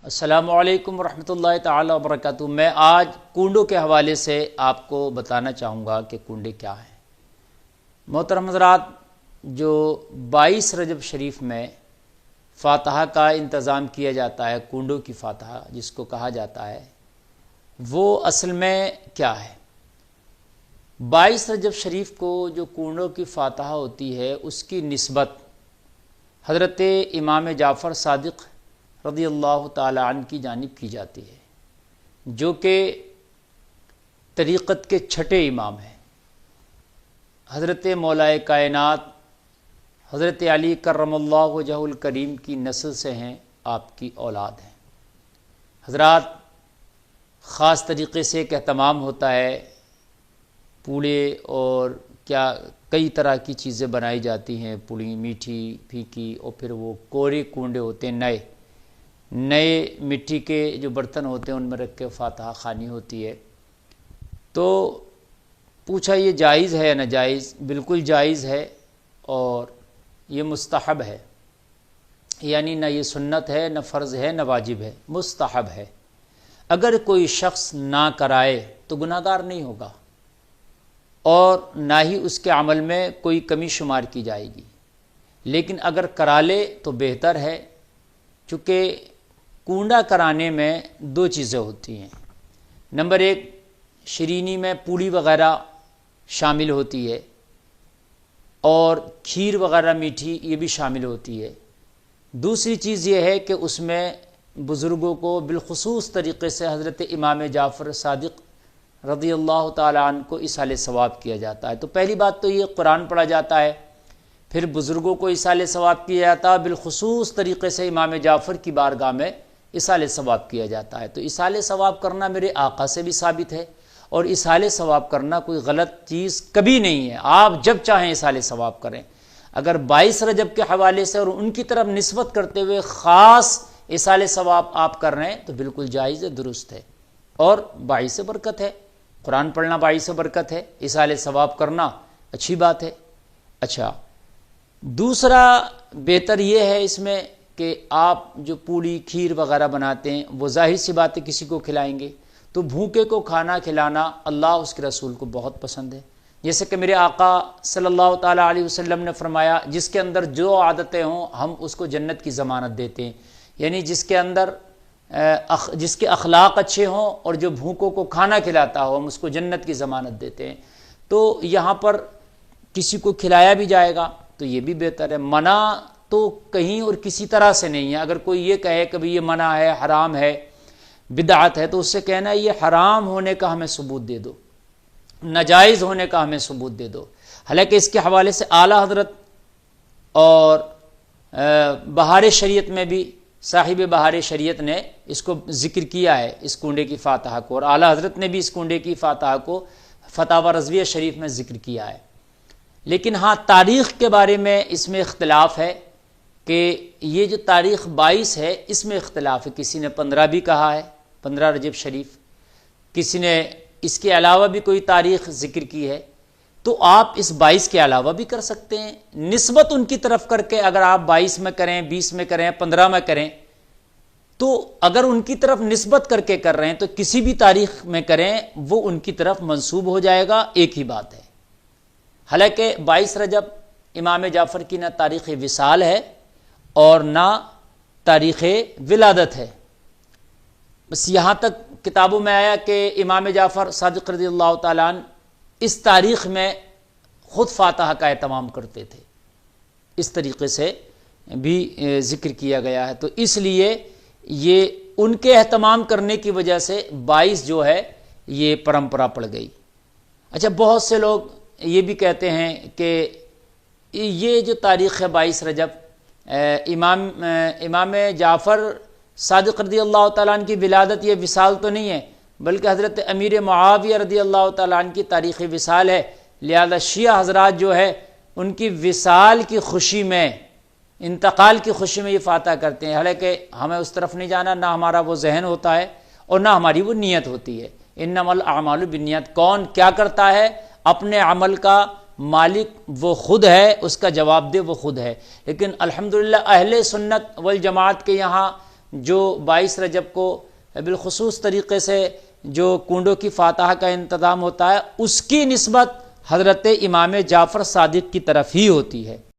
السلام علیکم ورحمۃ اللہ تعالی وبرکاتہ۔ میں آج کنڈوں کے حوالے سے آپ کو بتانا چاہوں گا کہ کنڈے کیا ہیں۔ محترم حضرات، جو 22 رجب شریف میں فاتحہ کا انتظام کیا جاتا ہے، کنڈوں کی فاتحہ جس کو کہا جاتا ہے، وہ اصل میں کیا ہے؟ 22 رجب شریف کو جو کنڈوں کی فاتحہ ہوتی ہے، اس کی نسبت حضرت امام جعفر صادق رضی اللہ تعالی عنہ کی جانب کی جاتی ہے، جو کہ طریقت کے چھٹے امام ہیں۔ حضرت مولا کائنات حضرت علی کرم اللہ وجہہ الکریم کی نسل سے ہیں، آپ کی اولاد ہیں۔ حضرات، خاص طریقے سے ایک اہتمام ہوتا ہے، پوڑے اور کیا کئی طرح کی چیزیں بنائی جاتی ہیں، پوڑی میٹھی پھیکی، اور پھر وہ کوڑے کنڈے ہوتے ہیں، نئے مٹی کے جو برتن ہوتے ہیں ان میں رکھ کے فاتحہ خوانی ہوتی ہے۔ تو پوچھا یہ جائز ہے یا ناجائز؟ بالکل جائز ہے، اور یہ مستحب ہے، یعنی نہ یہ سنت ہے، نہ فرض ہے، نہ واجب ہے، مستحب ہے۔ اگر کوئی شخص نہ کرائے تو گناہ گار نہیں ہوگا، اور نہ ہی اس کے عمل میں کوئی کمی شمار کی جائے گی، لیکن اگر کرا لے تو بہتر ہے، چونکہ کنڈا کرانے میں دو چیزیں ہوتی ہیں۔ نمبر ایک، شرینی میں پوڑی وغیرہ شامل ہوتی ہے، اور کھیر وغیرہ میٹھی یہ بھی شامل ہوتی ہے۔ دوسری چیز یہ ہے کہ اس میں بزرگوں کو بالخصوص طریقے سے حضرت امام جعفر صادق رضی اللہ تعالی عنہ کو ایصال ثواب کیا جاتا ہے۔ تو پہلی بات تو یہ قرآن پڑھا جاتا ہے، پھر بزرگوں کو ایصال ثواب کیا جاتا ہے، بالخصوص طریقے سے امام جعفر کی بارگاہ میں ایصال ثواب کیا جاتا ہے۔ تو ایصال ثواب کرنا میرے آقا سے بھی ثابت ہے، اور ایصال ثواب کرنا کوئی غلط چیز کبھی نہیں ہے، آپ جب چاہیں ایصال ثواب کریں۔ اگر 22 رجب کے حوالے سے اور ان کی طرف نسبت کرتے ہوئے خاص ایصال ثواب آپ کر رہے ہیں تو بالکل جائز ہے، درست ہے، اور باعث برکت ہے۔ قرآن پڑھنا باعث برکت ہے، ایصال ثواب کرنا اچھی بات ہے۔ اچھا، دوسرا بہتر یہ ہے اس میں کہ آپ جو پوڑی کھیر وغیرہ بناتے ہیں وہ ظاہر سی بات ہے کسی کو کھلائیں گے، تو بھوکے کو کھانا کھلانا اللہ اس کے رسول کو بہت پسند ہے۔ جیسے کہ میرے آقا صلی اللہ تعالیٰ علیہ وسلم نے فرمایا، جس کے اندر جو عادتیں ہوں ہم اس کو جنت کی ضمانت دیتے ہیں، یعنی جس کے اخلاق اچھے ہوں اور جو بھوکوں کو کھانا کھلاتا ہو ہم اس کو جنت کی ضمانت دیتے ہیں۔ تو یہاں پر کسی کو کھلایا بھی جائے گا تو یہ بھی بہتر ہے۔ منع تو کہیں اور کسی طرح سے نہیں ہے۔ اگر کوئی یہ کہے کہ یہ منع ہے، حرام ہے، بدعت ہے، تو اس سے کہنا ہے یہ حرام ہونے کا ہمیں ثبوت دے دو، ناجائز ہونے کا ہمیں ثبوت دے دو۔ حالانکہ اس کے حوالے سے اعلیٰ حضرت اور بہار شریعت میں بھی صاحب بہار شریعت نے اس کو ذکر کیا ہے، اس کنڈے کی فاتحہ کو، اور اعلیٰ حضرت نے بھی اس کنڈے کی فاتحہ کو فتاوی رضویہ شریف میں ذکر کیا ہے۔ لیکن ہاں، تاریخ کے بارے میں اس میں اختلاف ہے کہ یہ جو تاریخ 22 ہے اس میں اختلاف ہے۔ کسی نے 15 بھی کہا ہے، 15 رجب شریف، کسی نے اس کے علاوہ بھی کوئی تاریخ ذکر کی ہے۔ تو آپ اس 22 کے علاوہ بھی کر سکتے ہیں، نسبت ان کی طرف کر کے۔ اگر آپ 22 میں کریں، 20 میں کریں، 15 میں کریں، تو اگر ان کی طرف نسبت کر کے کر رہے ہیں تو کسی بھی تاریخ میں کریں وہ ان کی طرف منسوب ہو جائے گا، ایک ہی بات ہے۔ حالانکہ 22 رجب امام جعفر کی نہ تاریخ وصال ہے اور نہ تاریخ ولادت ہے، بس یہاں تک کتابوں میں آیا کہ امام جعفر صادق رضی اللہ تعالیٰ عنہ اس تاریخ میں خود فاتحہ کا اہتمام کرتے تھے، اس طریقے سے بھی ذکر کیا گیا ہے۔ تو اس لیے یہ ان کے اہتمام کرنے کی وجہ سے 22 جو ہے یہ پرمپرا پڑ گئی۔ اچھا، بہت سے لوگ یہ بھی کہتے ہیں کہ یہ جو تاریخ ہے 22 رجب، امام جعفر صادق رضی اللہ تعالیٰ عنہ کی ولادت یہ وصال تو نہیں ہے، بلکہ حضرت امیر معاویہ رضی اللہ تعالیٰ عنہ کی تاریخ وصال ہے، لہذا شیعہ حضرات جو ہے ان کی وصال کی خوشی میں، انتقال کی خوشی میں یہ فاتحہ کرتے ہیں۔ حالانکہ ہمیں اس طرف نہیں جانا، نہ ہمارا وہ ذہن ہوتا ہے اور نہ ہماری وہ نیت ہوتی ہے۔ انما الاعمال بالنیات، کون کیا کرتا ہے اپنے عمل کا مالک وہ خود ہے، اس کا جواب دہ وہ خود ہے۔ لیکن الحمدللہ اہل سنت والجماعت کے یہاں جو 22 رجب کو بالخصوص طریقے سے جو کنڈوں کی فاتحہ کا انتظام ہوتا ہے اس کی نسبت حضرت امام جعفر صادق کی طرف ہی ہوتی ہے۔